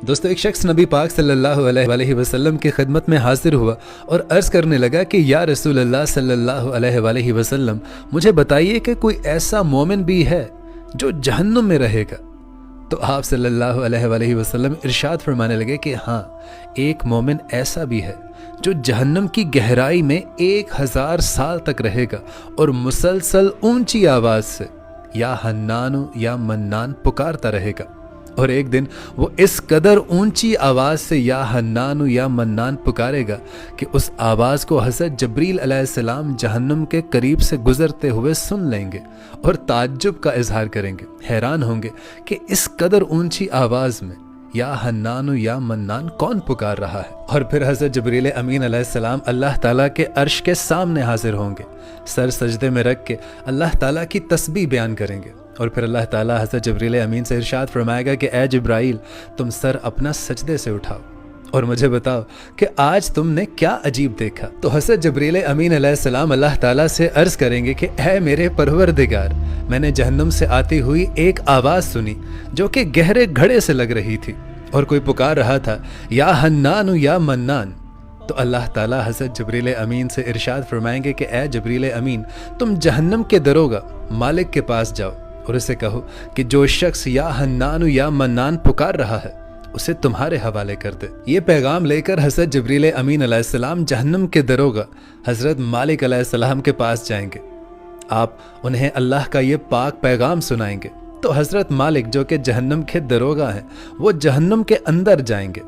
दोस्तों, एक शख्स नबी पाक सल्लल्लाहु अलैहि वसल्लम की खिदमत में हाजिर हुआ और अर्ज़ करने लगा कि या रसूल अल्लाह सल्लल्लाहु अलैहि वसल्लम, मुझे बताइए कि कोई ऐसा मोमिन भी है जो जहन्नुम में रहेगा। तो आप सल्लल्लाहु अलैहि वसल्लम इरशाद फरमाने लगे कि हाँ, एक मोमिन ऐसा भी है जो जहन्नम की गहराई में 1000 साल तक रहेगा और मुसलसल ऊंची आवाज़ से या हन्नानु या मन्नान पुकारता रहेगा। और एक दिन वो इस कदर ऊंची आवाज़ से या हन्नानु या मन्नान पुकारेगा कि उस आवाज़ को हज़रत जबरील अलैहिस्सलाम जहन्नुम के करीब से गुजरते हुए सुन लेंगे और ताज्जुब का इजहार करेंगे, हैरान होंगे कि इस कदर ऊंची आवाज़ में या हन्नानु या मन्नान कौन पुकार रहा है। और फिर हज़रत जबरील अमीन अलैहिस्सलाम अल्लाह ताला के अर्श के सामने हाजिर होंगे, सर सजदे में रख के अल्लाह ताला की तस्बीह बयान करेंगे। और फिर अल्लाह ताला हज़रत जबरील अमीन से इरशाद फरमाएगा कि ए जिब्राइल, तुम सर अपना सजदे से उठाओ और मुझे बताओ कि आज तुमने क्या अजीब देखा। तो हज़रत जबरील अमीन अलैहिस्सलाम अल्लाह ताला से अर्ज़ करेंगे कि ए मेरे परवरदिगार, मैंने जहन्नुम से आती हुई एक आवाज़ सुनी जो कि गहरे घड़े से लग रही थी और कोई पुकार रहा था या हन्नानु या मन्नान। तो अल्लाह ताला हज़रत जबरील अमीन से इरशाद फरमाएंगे कि ए जबरील अमीन, तुम जहन्नम के दरोगा मालिक के पास जाओ और उसे कहो कि जो शख्स या हन्नानु या मन्नान पुकार रहा है उसे तुम्हारे हवाले कर दे। ये पैगाम लेकर हज़रत जबरील अमीन अलैहिस्सलाम जहन्नम के दरोगा हज़रत मालिक अलैहिस्सलाम के पास जाएंगे। आप उन्हें अल्लाह का ये पाक पैगाम सुनाएंगे तो हज़रत मालिक, जो कि जहन्नम के दरोगा हैं, वो जहन्नम के अंदर जाएंगे।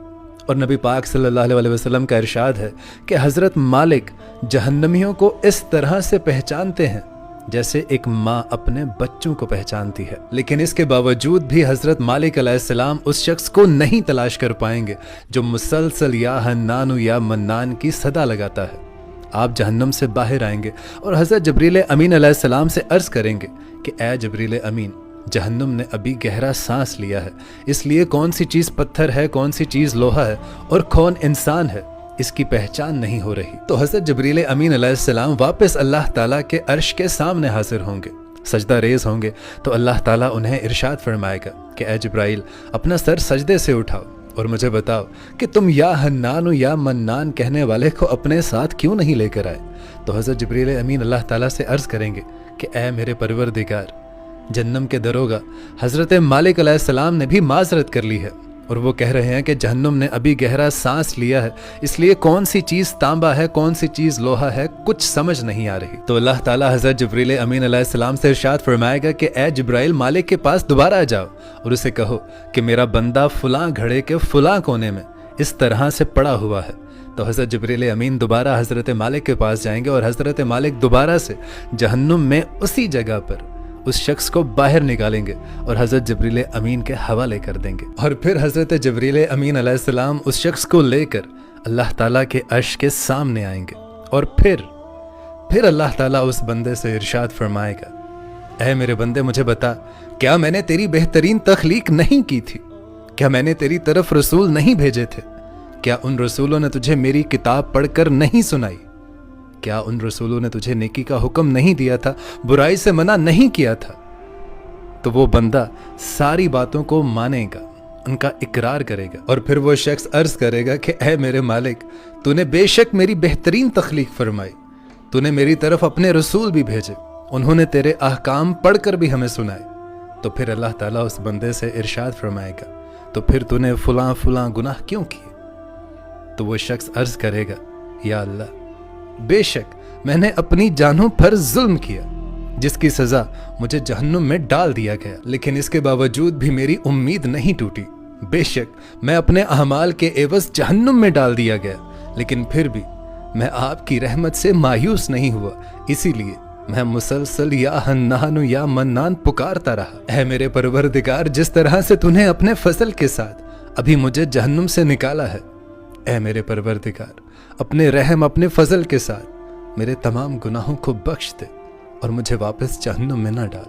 और नबी पाक सल्लल्लाहु अलैहि वसल्लम का इरशाद है कि हज़रत मालिक जहन्नमियों को इस तरह से पहचानते हैं जैसे एक माँ अपने बच्चों को पहचानती है। लेकिन इसके बावजूद भी हज़रत मालिक अलैहिस्सलाम उस शख्स को नहीं तलाश कर पाएंगे जो मुसलसल या हन्नानु या मन्नान की सदा लगाता है। आप जहन्नम से बाहर आएंगे और हज़रत जबरील अमीन अलैहिस्सलाम से अर्ज़ करेंगे कि ए जबरील अमीन, जहन्नुम ने अभी गहरा सांस लिया है, इसलिए कौन सी चीज़ पत्थर है, कौन सी चीज़ लोहा है और कौन इंसान है, इसकी पहचान नहीं हो रही। तो हज़रत जबरील अमीन अलैहिस्सलाम वापस अल्लाह ताला के अर्श के सामने हाजिर होंगे, सजदा रेज होंगे। तो अल्लाह ताला उन्हें इरशाद फरमाएगा कि ए जिब्राइल, अपना सर सजदे से उठाओ और मुझे बताओ कि तुम या हन्नानु या मन्नान कहने वाले को अपने साथ क्यों नहीं लेकर आए। तो हज़रत जबरील अमीन अल्लाह ताला से अर्ज़ करेंगे कि ए मेरे परवरदिगार, जहन्नम के दरोगा हज़रत मालिक अलैहिस्सलाम ने भी माजरत कर ली है और वो कह रहे हैं कि जहन्नुम ने अभी गहरा सांस लिया है, इसलिए कौन सी चीज़ तांबा है, कौन सी चीज़ लोहा है, कुछ समझ नहीं आ रही। तो अल्लाह ताला हज़रत जबरील अमीन अलैहिस्सलाम से इरशाद फरमाएगा कि ए जिब्राइल, मालिक के पास दोबारा जाओ और उसे कहो कि मेरा बंदा फलां घड़े के फलां कोने में इस तरह से पड़ा हुआ है। तो हज़रत जबरील अमीन दोबारा हज़रत मालिक के पास जाएंगे और हज़रत मालिक दोबारा से जहन्नुम में उसी जगह पर उस शख्स को बाहर निकालेंगे और हज़रत जबरील अमीन के हवाले कर देंगे। और फिर हज़रत जबरील अमीन अलैहिस्सलाम उस शख्स को लेकर अल्लाह ताला के अर्श के सामने आएंगे और फिर अल्लाह ताला उस बंदे से इरशाद फरमाएगा, ऐ मेरे बंदे, मुझे बता, क्या मैंने तेरी बेहतरीन तख्लीक नहीं की थी? क्या मैंने तेरी तरफ रसूल नहीं भेजे थे? क्या उन रसूलों ने तुझे मेरी किताब पढ़कर नहीं सुनाई? क्या उन रसूलों ने तुझे नेकी का हुक्म नहीं दिया था, बुराई से मना नहीं किया था? तो वो बंदा सारी बातों को मानेगा, उनका इकरार करेगा और फिर वो शख्स अर्ज करेगा कि ऐ मेरे मालिक, तूने बेशक मेरी बेहतरीन तख्लीक फरमाई, तूने मेरी तरफ अपने रसूल भी भेजे, उन्होंने तेरे अहकाम पढ़कर भी हमें सुनाए। तो फिर अल्लाह ताला उस बंदे से इरशाद फरमाएगा, तो फिर तूने फलां फलां गुनाह क्यों किए? तो वो शख्स अर्ज करेगा, या अल्लाह, बेशक मैंने अपनी जानों पर जुल्म किया जिसकी सजा मुझे जहन्नुम में डाल दिया गया, लेकिन इसके बावजूद भी मेरी उम्मीद नहीं टूटी। बेशक मैं अपने अहमाल के एवज जहन्नुम में डाल दिया गया, लेकिन फिर भी मैं आपकी रहमत से मायूस नहीं हुआ, इसीलिए मैं मुसलसल या हन्नानु या मन्नान पुकारता रहा। है मेरे परवरदिगार, जिस तरह से तूने अपने फजल के साथ अभी मुझे जहन्नुम से निकाला है, ऐ मेरे परवरदिगार, अपने रहम, अपने फजल के साथ मेरे तमाम गुनाहों को बख्श दे और मुझे वापस जहन्नुम में ना डाल।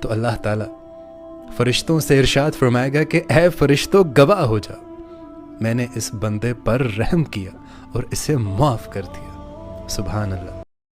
तो अल्लाह ताला फरिश्तों से इरशाद फरमाएगा कि ऐ फरिश्तों, गवाह हो जाओ, मैंने इस बंदे पर रहम किया और इसे माफ कर दिया। सुभान अल्लाह।